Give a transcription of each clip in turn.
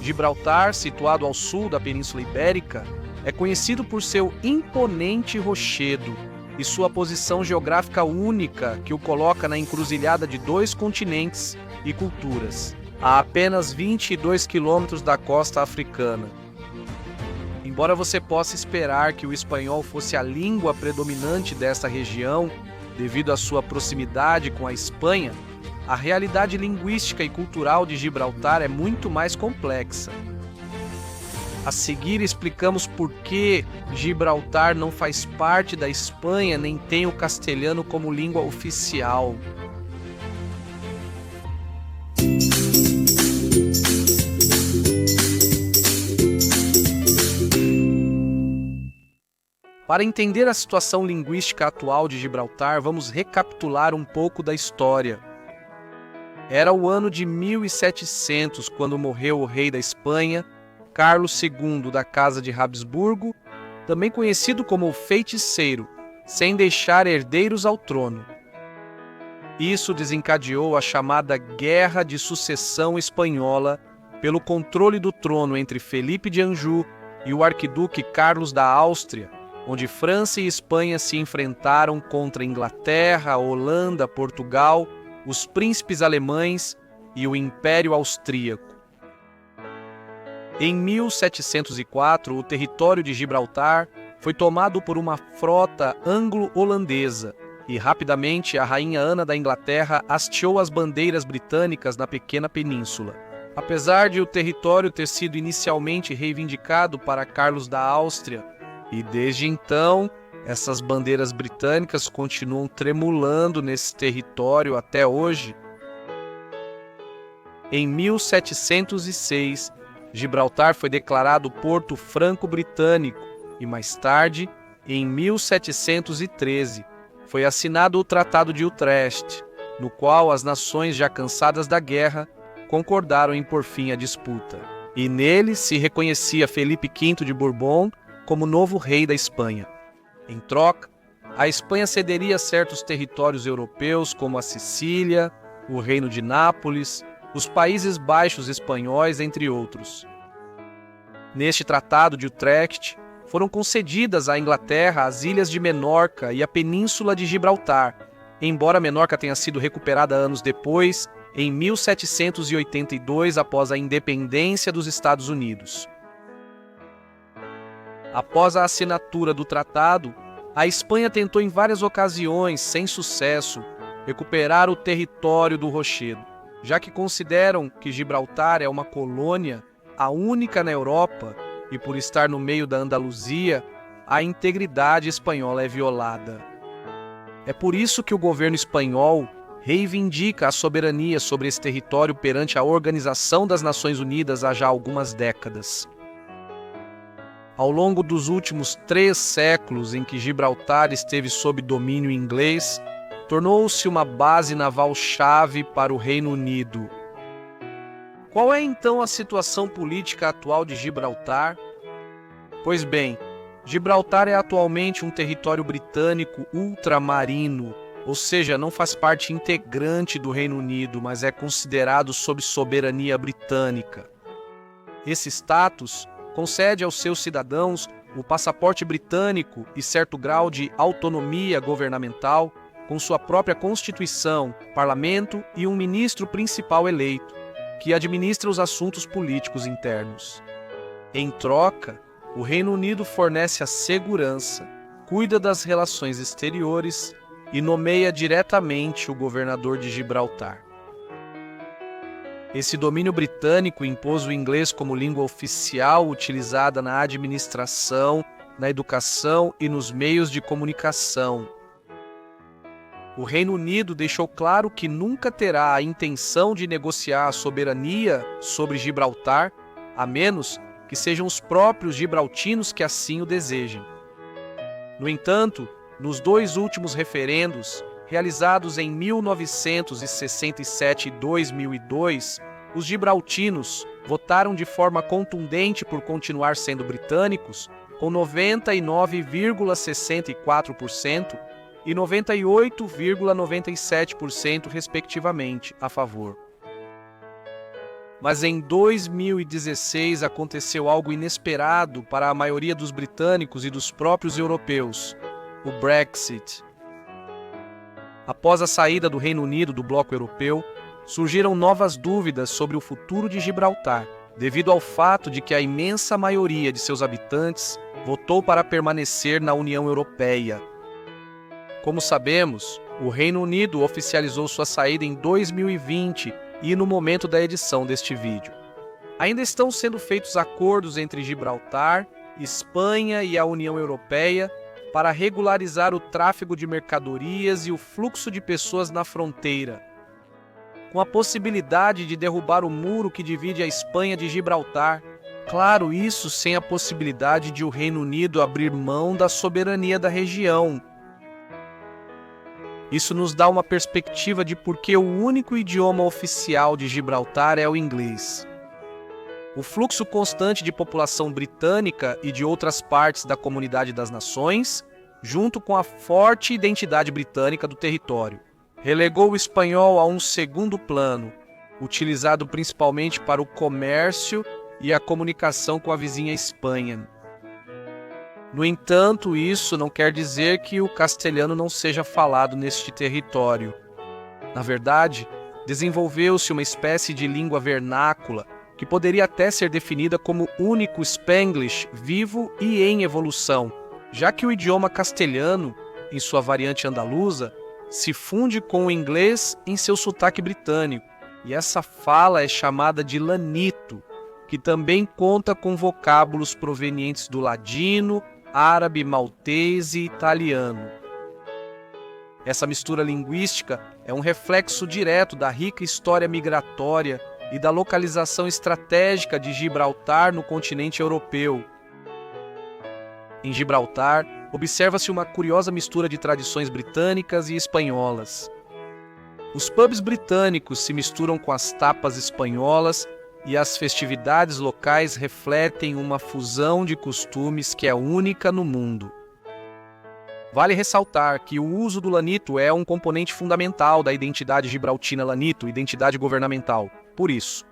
Gibraltar, situado ao sul da Península Ibérica, é conhecido por seu imponente rochedo e sua posição geográfica única que o coloca na encruzilhada de dois continentes e culturas, a apenas 22 quilômetros da costa africana. Embora você possa esperar que o espanhol fosse a língua predominante desta região, devido à sua proximidade com a Espanha, a realidade linguística e cultural de Gibraltar é muito mais complexa. A seguir explicamos por que Gibraltar não faz parte da Espanha nem tem o castelhano como língua oficial. Para entender a situação linguística atual de Gibraltar, vamos recapitular um pouco da história. Era o ano de 1700, quando morreu o rei da Espanha, Carlos II da Casa de Habsburgo, também conhecido como o Feiticeiro, sem deixar herdeiros ao trono. Isso desencadeou a chamada Guerra de Sucessão Espanhola pelo controle do trono entre Felipe de Anjou e o arquiduque Carlos da Áustria, onde França e Espanha se enfrentaram contra Inglaterra, Holanda, Portugal, os príncipes alemães e o Império Austríaco. Em 1704, o território de Gibraltar foi tomado por uma frota anglo-holandesa e rapidamente a rainha Ana da Inglaterra hasteou as bandeiras britânicas na pequena península. Apesar de o território ter sido inicialmente reivindicado para Carlos da Áustria, e desde então, essas bandeiras britânicas continuam tremulando nesse território até hoje. Em 1706, Gibraltar foi declarado Porto Franco-Britânico e mais tarde, em 1713, foi assinado o Tratado de Utrecht, no qual as nações já cansadas da guerra concordaram em pôr fim à disputa. E nele se reconhecia Felipe V de Bourbon como novo rei da Espanha. Em troca, a Espanha cederia certos territórios europeus como a Sicília, o Reino de Nápoles, os Países Baixos espanhóis, entre outros. Neste Tratado de Utrecht, foram concedidas à Inglaterra as ilhas de Menorca e a Península de Gibraltar, embora Menorca tenha sido recuperada anos depois, em 1782, após a independência dos Estados Unidos. Após a assinatura do tratado, a Espanha tentou em várias ocasiões, sem sucesso, recuperar o território do Rochedo, já que consideram que Gibraltar é uma colônia, a única na Europa, e por estar no meio da Andaluzia, a integridade espanhola é violada. É por isso que o governo espanhol reivindica a soberania sobre esse território perante a Organização das Nações Unidas há já algumas décadas. Ao longo dos últimos 3 séculos em que Gibraltar esteve sob domínio inglês, tornou-se uma base naval-chave para o Reino Unido. Qual é então a situação política atual de Gibraltar? Pois bem, Gibraltar é atualmente um território britânico ultramarino, ou seja, não faz parte integrante do Reino Unido, mas é considerado sob soberania britânica. Esse status concede aos seus cidadãos o passaporte britânico e certo grau de autonomia governamental, com sua própria Constituição, parlamento e um ministro principal eleito, que administra os assuntos políticos internos. Em troca, o Reino Unido fornece a segurança, cuida das relações exteriores e nomeia diretamente o governador de Gibraltar. Esse domínio britânico impôs o inglês como língua oficial utilizada na administração, na educação e nos meios de comunicação. O Reino Unido deixou claro que nunca terá a intenção de negociar a soberania sobre Gibraltar, a menos que sejam os próprios gibraltinos que assim o desejem. No entanto, nos 2 últimos referendos, realizados em 1967 e 2002, os gibraltinos votaram de forma contundente por continuar sendo britânicos, com 99,64% e 98,97%, respectivamente, a favor. Mas em 2016 aconteceu algo inesperado para a maioria dos britânicos e dos próprios europeus: o Brexit. Após a saída do Reino Unido do bloco europeu, surgiram novas dúvidas sobre o futuro de Gibraltar, devido ao fato de que a imensa maioria de seus habitantes votou para permanecer na União Europeia. Como sabemos, o Reino Unido oficializou sua saída em 2020 e no momento da edição deste vídeo. Ainda estão sendo feitos acordos entre Gibraltar, Espanha e a União Europeia para regularizar o tráfego de mercadorias e o fluxo de pessoas na fronteira, com a possibilidade de derrubar o muro que divide a Espanha de Gibraltar. Claro, isso sem a possibilidade de o Reino Unido abrir mão da soberania da região. Isso nos dá uma perspectiva de por que o único idioma oficial de Gibraltar é o inglês. O fluxo constante de população britânica e de outras partes da Comunidade das Nações, junto com a forte identidade britânica do território, relegou o espanhol a um segundo plano, utilizado principalmente para o comércio e a comunicação com a vizinha Espanha. No entanto, isso não quer dizer que o castelhano não seja falado neste território. Na verdade, desenvolveu-se uma espécie de língua vernácula que poderia até ser definida como único Spanglish vivo e em evolução, já que o idioma castelhano, em sua variante andaluza, se funde com o inglês em seu sotaque britânico, e essa fala é chamada de lanito, que também conta com vocábulos provenientes do ladino, árabe, maltês e italiano. Essa mistura linguística é um reflexo direto da rica história migratória e da localização estratégica de Gibraltar no continente europeu. Em Gibraltar, observa-se uma curiosa mistura de tradições britânicas e espanholas. Os pubs britânicos se misturam com as tapas espanholas e as festividades locais refletem uma fusão de costumes que é única no mundo. Vale ressaltar que o uso do lanito é um componente fundamental da identidade gibraltina lanito, identidade governamental. Por isso,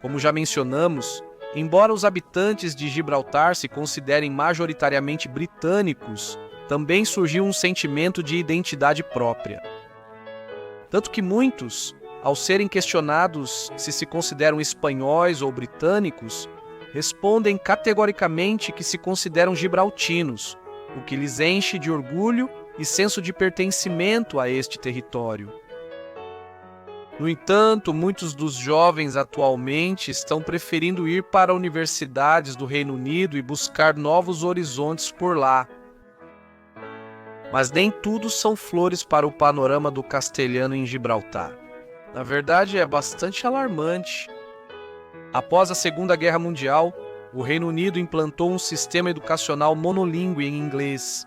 como já mencionamos, embora os habitantes de Gibraltar se considerem majoritariamente britânicos, também surgiu um sentimento de identidade própria. Tanto que muitos, ao serem questionados se consideram espanhóis ou britânicos, respondem categoricamente que se consideram gibraltinos, o que lhes enche de orgulho e senso de pertencimento a este território. No entanto, muitos dos jovens atualmente estão preferindo ir para universidades do Reino Unido e buscar novos horizontes por lá. Mas nem tudo são flores para o panorama do castelhano em Gibraltar. Na verdade, é bastante alarmante. Após a Segunda Guerra Mundial, o Reino Unido implantou um sistema educacional monolíngue em inglês.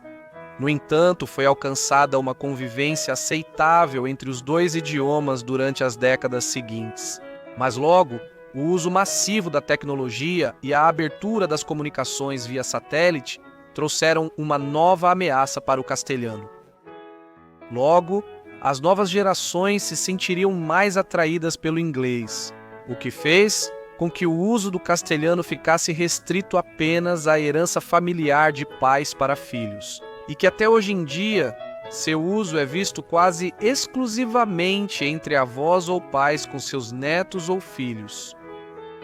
No entanto, foi alcançada uma convivência aceitável entre os dois idiomas durante as décadas seguintes. Mas logo, o uso massivo da tecnologia e a abertura das comunicações via satélite trouxeram uma nova ameaça para o castelhano. Logo, as novas gerações se sentiriam mais atraídas pelo inglês, o que fez com que o uso do castelhano ficasse restrito apenas à herança familiar de pais para filhos, e que até hoje em dia seu uso é visto quase exclusivamente entre avós ou pais com seus netos ou filhos.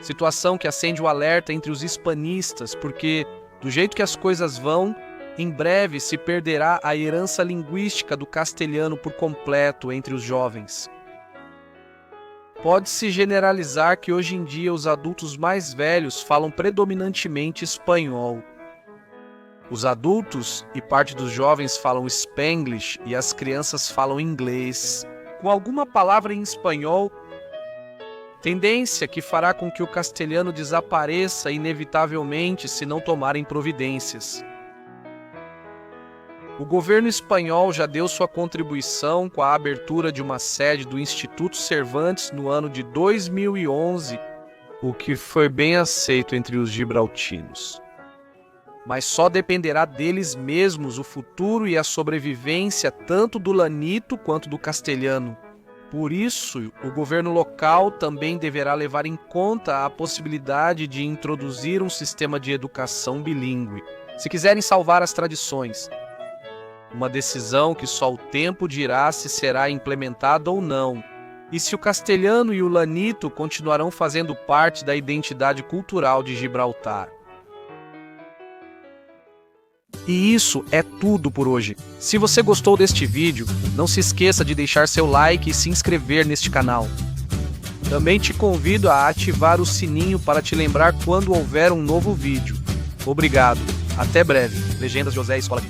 Situação que acende o alerta entre os hispanistas, porque, do jeito que as coisas vão, em breve se perderá a herança linguística do castelhano por completo entre os jovens. Pode-se generalizar que hoje em dia os adultos mais velhos falam predominantemente espanhol. Os adultos e parte dos jovens falam Spanglish e as crianças falam inglês, com alguma palavra em espanhol, tendência que fará com que o castelhano desapareça inevitavelmente se não tomarem providências. O governo espanhol já deu sua contribuição com a abertura de uma sede do Instituto Cervantes no ano de 2011, o que foi bem aceito entre os gibraltinos. Mas só dependerá deles mesmos o futuro e a sobrevivência tanto do lanito quanto do castelhano. Por isso, o governo local também deverá levar em conta a possibilidade de introduzir um sistema de educação bilíngue, se quiserem salvar as tradições. Uma decisão que só o tempo dirá se será implementada ou não, e se o castelhano e o lanito continuarão fazendo parte da identidade cultural de Gibraltar. E isso é tudo por hoje. Se você gostou deste vídeo, não se esqueça de deixar seu like e se inscrever neste canal. Também te convido a ativar o sininho para te lembrar quando houver um novo vídeo. Obrigado. Até breve. Legendas José Escola.